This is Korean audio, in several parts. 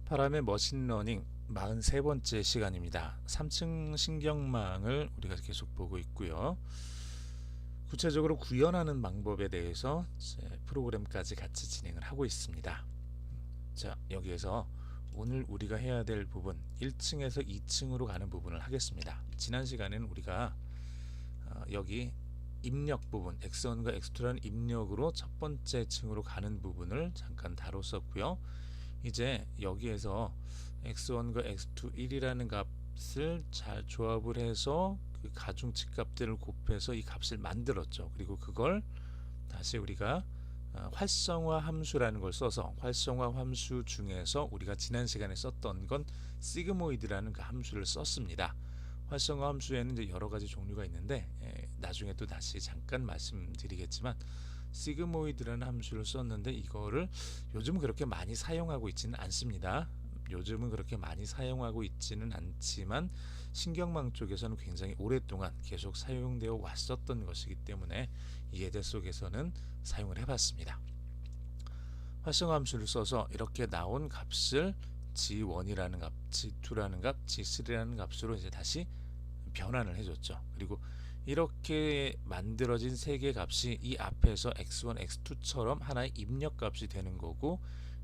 바람의 머신러닝 43번째 시간입니다. 3층 신경망을 우리가 계속 보고 있고요. 구체적으로 구현하는 방법에 대해서 프로그램까지 같이 진행을 하고 있습니다. 자, 여기에서 오늘 우리가 해야 될 부분 1층에서 2층으로 가는 부분을 하겠습니다. 지난 시간에는 우리가 여기 입력 부분 x1과 x2라는 입력으로 첫 번째 층으로 가는 부분을 잠깐 다뤘었고요. 이제 여기에서 x1과 x2 1이라는 값을 잘 조합을 해서 그 가중치 값들을 곱해서 이 값을 만들었죠. 그리고 그걸 다시 우리가 활성화 함수라는 걸 써서 활성화 함수 중에서 우리가 지난 시간에 썼던 건 시그모이드라는 그 함수를 썼습니다. 활성화 함수에는 이제 여러 가지 종류가 있는데 나중에 또 다시 잠깐 말씀드리겠지만 시그모이드라는 함수를 썼는데 이거를 요즘은 그렇게 많이 사용하고 있지는 않습니다. 요즘은 그렇게 많이 사용하고 있지는 않지만 신경망 쪽에서는 굉장히 오랫동안 계속 사용되어 왔었던 것이기 때문에 이 예제 속에서는 사용을 해봤습니다. 활성화 함수를 써서 이렇게 나온 값을 G1이라는 값, G2라는 값, G3라는 값으로 이제 다시 변환을 해줬죠. 그리고 이렇게 만들어진 세 개의 값이 이 앞에서 x1, x2처럼 하나의 입력 값이 되는 거고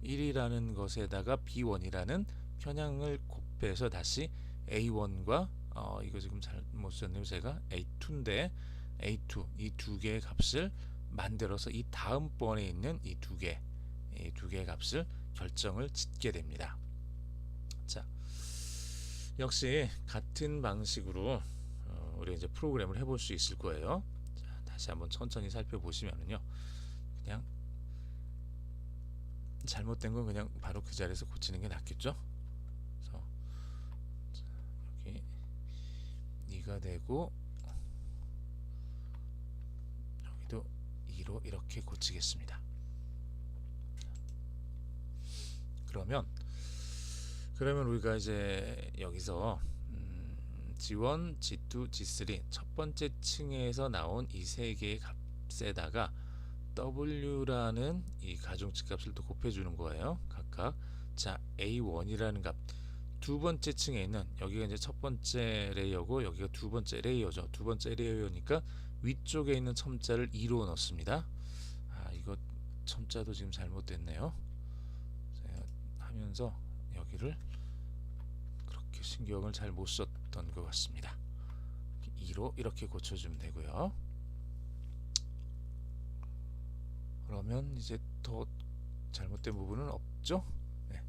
1이라는 것에다가 b1이라는 편향을 곱해서 다시 a1과 이거 지금 잘못 썼네요. 제가 a2인데 a2 이 두 개의 값을 만들어서 이 다음번에 있는 이 두 개의 값을 결정을 짓게 됩니다. 자, 역시 같은 방식으로 우리가 이제 프로그램을 해볼 수 있을 거예요. 자, 다시 한번 천천히 살펴보시면은요, 그냥 잘못된 건 그냥 바로 그 자리에서 고치는 게 낫겠죠. 그래서 자, 여기 2가 되고 여기도 2로 이렇게 고치겠습니다. 그러면 우리가 이제 여기서 G1, G2, G3 첫 번째 층에서 나온 이 세 개의 값에다가 W라는 이 가중치 값을 또 곱해주는 거예요. 각각. 자, A1이라는 값. 두 번째 층에 있는 여기가 이제 첫 번째 레이어고 여기가 두 번째 레이어죠. 두 번째 레이어니까 위쪽에 있는 첨자를 2로 넣습니다. 이거 첨자도 지금 잘못됐네요. 제가 하면서 여기를 그렇게 신경을 잘 못 썼던 것 같습니다. 2로 이렇게 고쳐주면 되고요. 그러면 이제 더 잘못된 부분은 없죠? 네.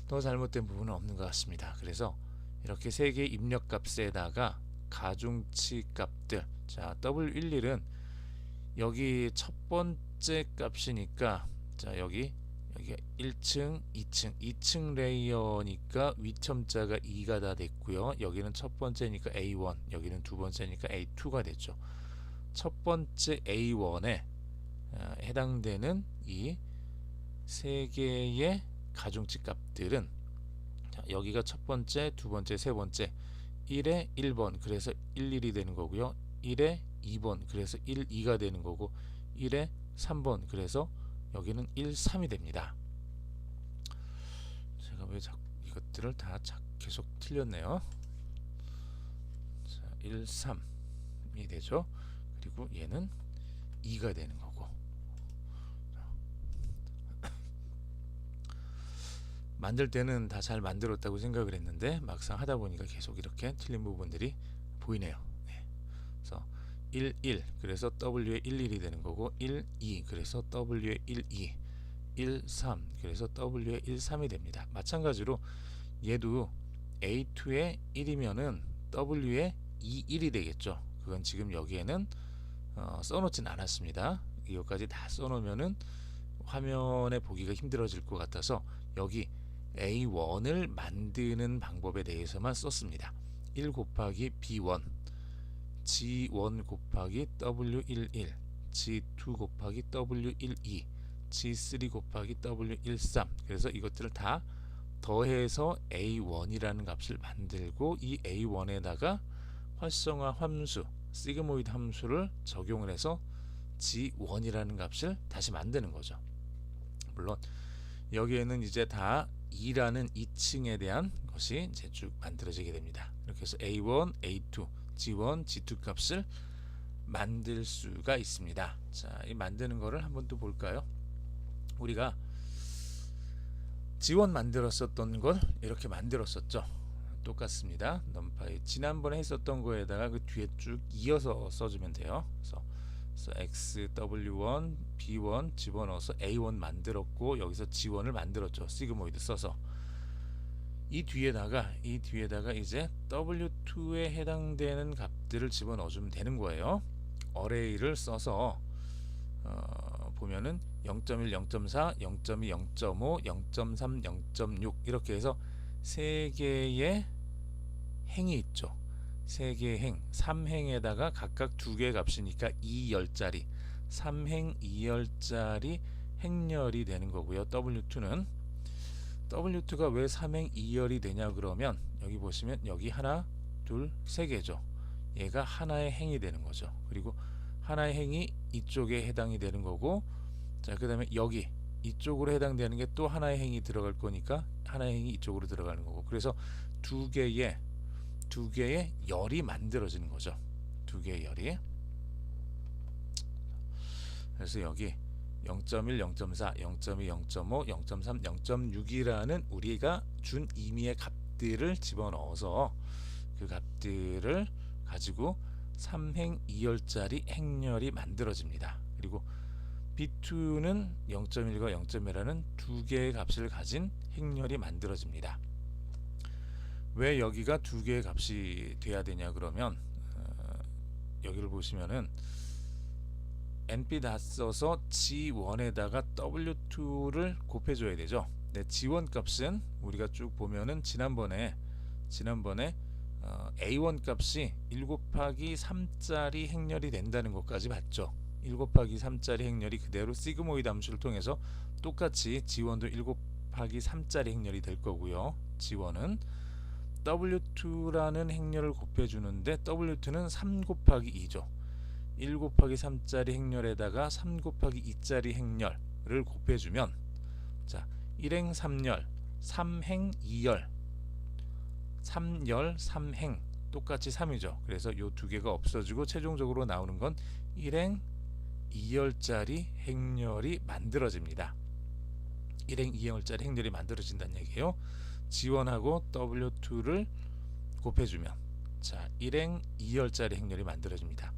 더 잘못된 부분은 없는 것 같습니다. 그래서 이렇게 세 개의 입력 값에다가 가중치 값들, 자 W11은 여기 첫 번째 값이니까 자 여기가 1층, 2층 레이어니까 위첨자가 2가 다 됐고요. 여기는 첫 번째니까 A1, 여기는 두 번째니까 A2가 됐죠. 첫 번째 A1에 해당되는 이 세 개의 가중치 값들은 자, 여기가 첫 번째, 두 번째, 세 번째 1에 1번 그래서 11이 되는 거고요. 1에 2번 그래서 12가 되는 거고 1에 3번 그래서 여기는 13이 됩니다. 제가 왜 이것들을 다 계속 틀렸네요. 자, 13이 되죠. 그리고 얘는 2가 되는 거고 만들 때는 다 잘 만들었다고 생각을 했는데 막상 하다 보니까 계속 이렇게 틀린 부분들이 보이네요. 네. 그래서 1, 1 그래서 W에 11이 되는 거고 1, 2 그래서 W에 1, 2 1, 3 그래서 W에 1, 3이 됩니다. 마찬가지로 얘도 A2에 1이면은 W에 2, 1이 되겠죠. 그건 지금 여기에는 써놓진 않았습니다. 이것까지 다 써놓으면은 화면에 보기가 힘들어질 것 같아서 여기 A1을 만드는 방법에 대해서만 썼습니다. 1 곱하기 B1 G1 곱하기 W11 G2 곱하기 W12 G3 곱하기 W13 그래서 이것들을 다 더해서 A1이라는 값을 만들고 이 A1에다가 활성화 함수 시그모이드 함수를 적용을 해서 G1이라는 값을 다시 만드는 거죠. 물론 여기에는 이제 다 2라는 2층에 대한 것이 이제 쭉 만들어지게 됩니다. 이렇게 해서 A1, A2, G1, G2 값을 만들 수가 있습니다. 자, 이 만드는 거를 한번 또 볼까요? 우리가 G1 만들었었던 걸 이렇게 만들었었죠. 똑같습니다. 넘파이 지난번에 했었던 거에다가 그 뒤에 쭉 이어서 써주면 돼요. 그래서 X, W1, B1 집어넣어서 A1 만들었고 여기서 G1을 만들었죠. 시그모이드 써서 이 뒤에다가 이제 W2에 해당되는 값들을 집어넣어주면 되는 거예요. 어레이를 써서 보면은 0.1, 0.4, 0.2, 0.5, 0.3, 0.6 이렇게 해서 3개의 행이 있죠. 3개의 행, 3행에다가 각각 2개의 값이니까 2열짜리 3행 2열짜리 행렬이 되는 거고요. W2가 왜 3행 2열이 되냐 그러면 여기 보시면 여기 하나, 둘, 3개죠. 얘가 하나의 행이 되는 거죠. 그리고 하나의 행이 이쪽에 해당이 되는 거고, 자, 그 다음에 여기 이쪽으로 해당되는 게 또 하나의 행이 들어갈 거니까 하나의 행이 이쪽으로 들어가는 거고, 그래서 두 개의 열이 만들어지는 거죠. 두 개의 열이. 그래서 여기 0.1, 0.4, 0.2, 0.5, 0.3, 0.6이라는 우리가 준 임의의 값들을 집어넣어서 그 값들을 가지고 3행 2열짜리 행렬이 만들어집니다. 그리고 B2는 0.1과 0.1라는 두 개의 값을 가진 행렬이 만들어집니다. 왜 여기가 두 개의 값이 돼야 되냐 그러면 여기를 보시면은 NP 다 써서 G1에다가 W2를 곱해줘야 되죠. 네, G1 값은 우리가 쭉 보면은 지난번에 A1 값이 1 곱하기 3짜리 행렬이 된다는 것까지 봤죠. 1 곱하기 3짜리 행렬이 그대로 시그모이드 함수를 통해서 똑같이 G1도 1 곱하기 3짜리 행렬이 될 거고요. G1은 W2라는 행렬을 곱해주는데 W2는 3 곱하기 2죠. 1 곱하기 3짜리 행렬에다가 3 곱하기 2짜리 행렬을 곱해주면, 자, 1행 3열, 3행 2열, 3열 3행 똑같이 3이죠. 그래서 이 두 개가 없어지고 최종적으로 나오는 건 1행 2열짜리 행렬이 만들어집니다. 1행 2열짜리 행렬이 만들어진다는 얘기예요. G1하고 W2를 곱해주면, 자, 1행 2열짜리 행렬이 만들어집니다.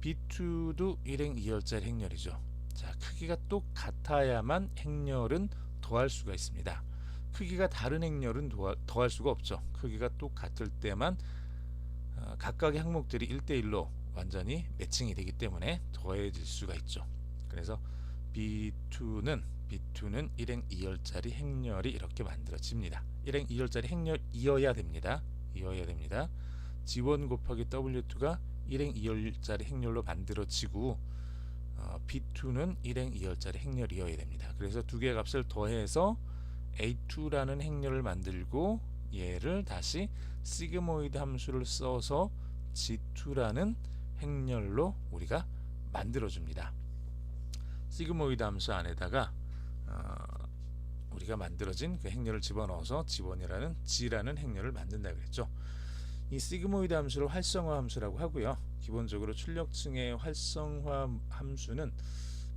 B2도 1행 2열짜리 행렬이죠. 자, 크기가 똑같아야만 행렬은 더할 수가 있습니다. 크기가 다른 행렬은 더할 수가 없죠. 크기가 똑같을 때만 각각의 항목들이 1대1로 완전히 매칭이 되기 때문에 더해질 수가 있죠. 그래서 B2는 1행 2열짜리 행렬이 이렇게 만들어집니다. 1행 2열짜리 행렬이어야 됩니다. G1 곱하기 W2가 1행 2열짜리 행렬로 만들어지고 B2는 1행 2열짜리 행렬이어야 됩니다. 그래서 두 개의 값을 더해서 A2라는 행렬을 만들고 얘를 다시 시그모이드 함수를 써서 G2라는 행렬로 우리가 만들어줍니다. 시그모이드 함수 안에다가 우리가 만들어진 그 행렬을 집어넣어서 G1이라는 G라는 행렬을 만든다 그랬죠. 이 시그모이드 함수를 활성화 함수라고 하고요. 기본적으로 출력층의 활성화 함수는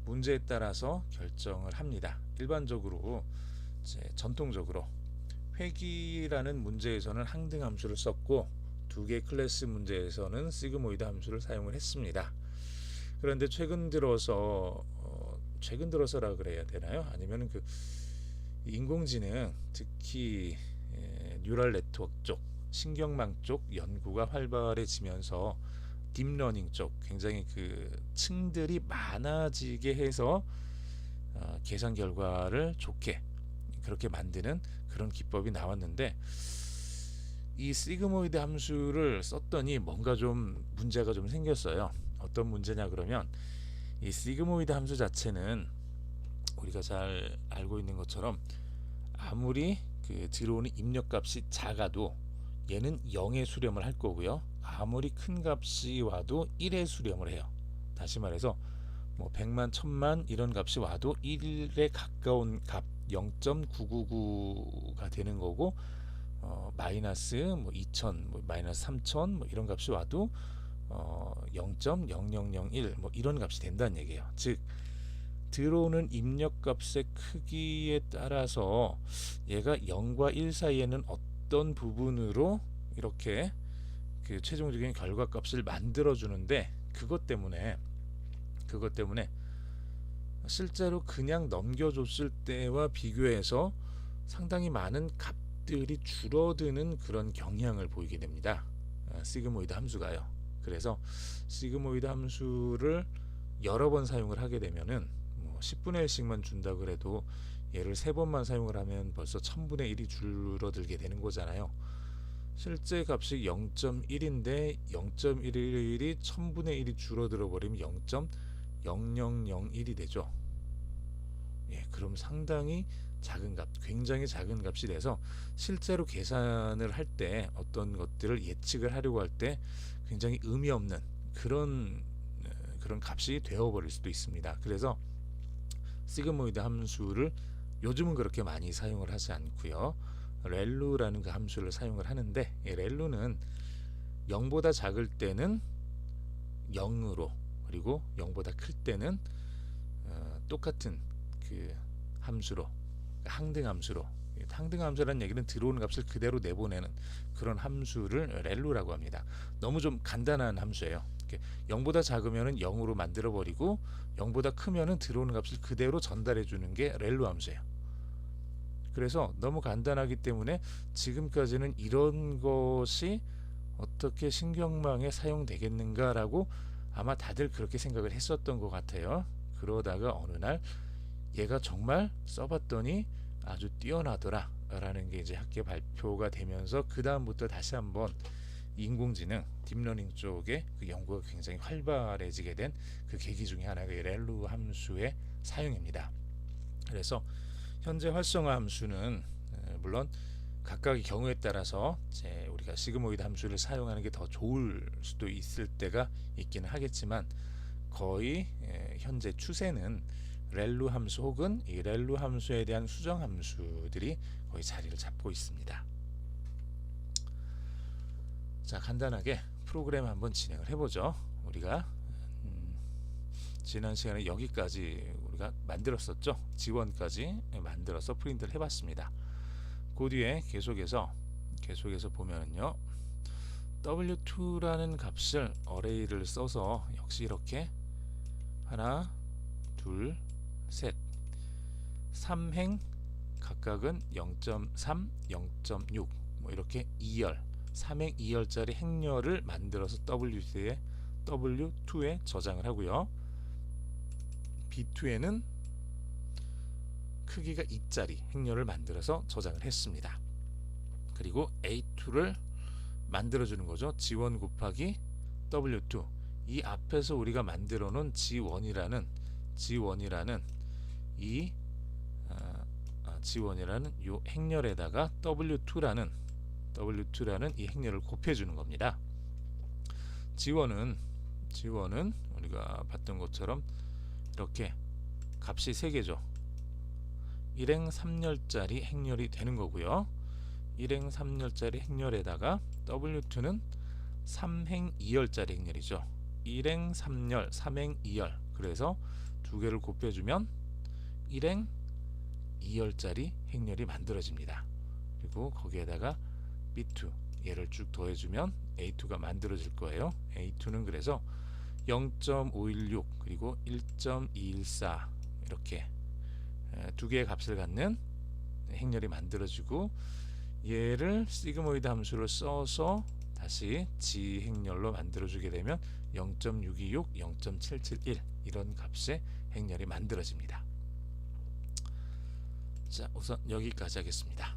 문제에 따라서 결정을 합니다. 일반적으로 전통적으로 회귀라는 문제에서는 항등 함수를 썼고 두 개 클래스 문제에서는 시그모이드 함수를 사용을 했습니다. 그런데 최근 들어서라 그래야 되나요? 아니면 그 인공지능, 특히 뉴럴 네트워크 쪽, 신경망 쪽 연구가 활발해지면서 딥러닝 쪽 굉장히 그 층들이 많아지게 해서 계산 결과를 좋게 그렇게 만드는 그런 기법이 나왔는데, 이 시그모이드 함수를 썼더니 뭔가 좀 문제가 좀 생겼어요. 어떤 문제냐 그러면 이 시그모이드 함수 자체는 우리가 잘 알고 있는 것처럼 아무리 그 들어오는 입력값이 작아도 얘는 0의 수렴을 할 거고요. 아무리 큰 값이 와도 1의 수렴을 해요. 다시 말해서 뭐 100만, 1000만 이런 값이 와도 1에 가까운 값 0.999가 되는 거고, 마이너스 뭐 2000, 뭐 마이너스 3000 뭐 이런 값이 와도 0.0001 뭐 이런 값이 된다는 얘기예요. 즉 들어오는 입력값의 크기에 따라서 얘가 0과 1 사이에는 어떤 부분으로 이렇게 그 최종적인 결과값을 만들어 주는데, 그것 때문에 실제로 그냥 넘겨줬을 때와 비교해서 상당히 많은 값들이 줄어드는 그런 경향을 보이게 됩니다. 시그모이드 함수가요. 그래서 시그모이드 함수를 여러 번 사용을 하게 되면은 10분의 1씩만 준다 그래도 얘를 3번만 사용을 하면 벌써 1000분의 1이 줄어들게 되는 거잖아요. 실제 값이 0.1인데 0.11이 1000분의 1이 줄어들어 버리면 0.0001이 되죠. 예, 그럼 상당히 작은 값, 굉장히 작은 값이 돼서 실제로 계산을 할 때 어떤 것들을 예측을 하려고 할 때 굉장히 의미 없는 그런 값이 되어버릴 수도 있습니다. 그래서 시그모이드 함수를 요즘은 그렇게 많이 사용을 하지 않고요. 렐루라는 그 함수를 사용을 하는데, 이 렐루는 0보다 작을 때는 0으로, 그리고 0보다 클 때는 똑같은 그 함수로, 항등 함수로, 항등 함수라는 얘기는 들어오는 값을 그대로 내보내는 그런 함수를 렐루라고 합니다. 너무 좀 간단한 함수예요. 0보다 작으면 0으로 만들어 버리고 0보다 크면 들어오는 값을 그대로 전달해 주는 게 렐루 함수예요. 그래서 너무 간단하기 때문에 지금까지는 이런 것이 어떻게 신경망에 사용되겠는가라고 아마 다들 그렇게 생각을 했었던 것 같아요. 그러다가 어느 날 얘가 정말 써봤더니 아주 뛰어나더라 라는 게 이제 학계 발표가 되면서 그 다음부터 다시 한번 인공지능, 딥러닝 쪽에 그 연구가 굉장히 활발해지게 된 그 계기 중에 하나가 이 렐루 함수의 사용입니다. 그래서 현재 활성화 함수는 물론 각각의 경우에 따라서 우리가 시그모이드 함수를 사용하는 게 더 좋을 수도 있을 때가 있기는 하겠지만, 거의 현재 추세는 렐루 함수 혹은 이 렐루 함수에 대한 수정 함수들이 거의 자리를 잡고 있습니다. 자, 간단하게 프로그램 한번 진행을 해보죠. 우리가 지난 시간에 여기까지 우리가 만들었었죠. 지원까지 만들어서 프린트를 해봤습니다. 그 뒤에 계속해서 보면은요, w2라는 값을 어레이를 써서 역시 이렇게 하나, 둘, 셋, 3행 각각은 0.3, 0.6 뭐 이렇게 2열, 3행 2열짜리 행렬을 만들어서 W2에 저장을 하고요. B2에는 크기가 2짜리 행렬을 만들어서 저장을 했습니다. 그리고 A2를 만들어주는 거죠. G1 곱하기 W2. 이 앞에서 우리가 만들어 놓은 G1이라는 이 G1이라는 요 행렬에다가 W2라는 이 행렬을 곱해주는 겁니다. G1은 우리가 봤던 것처럼 이렇게 값이 3개죠. 1행 3열짜리 행렬이 되는 거고요. 1행 3열짜리 행렬에다가 W2는 3행 2열짜리 행렬이죠. 1행 3열, 3행 2열. 그래서 두 개를 곱해주면 1행 2열짜리 행렬이 만들어집니다. 그리고 거기에다가 B2 얘를 쭉 더해주면 A2가 만들어질 거예요. A2는 그래서 0.516 그리고 1.214 이렇게 두 개의 값을 갖는 행렬이 만들어지고, 얘를 시그모이드 함수를 써서 다시 G 행렬로 만들어주게 되면 0.626, 0.771 이런 값의 행렬이 만들어집니다. 자, 우선 여기까지 하겠습니다.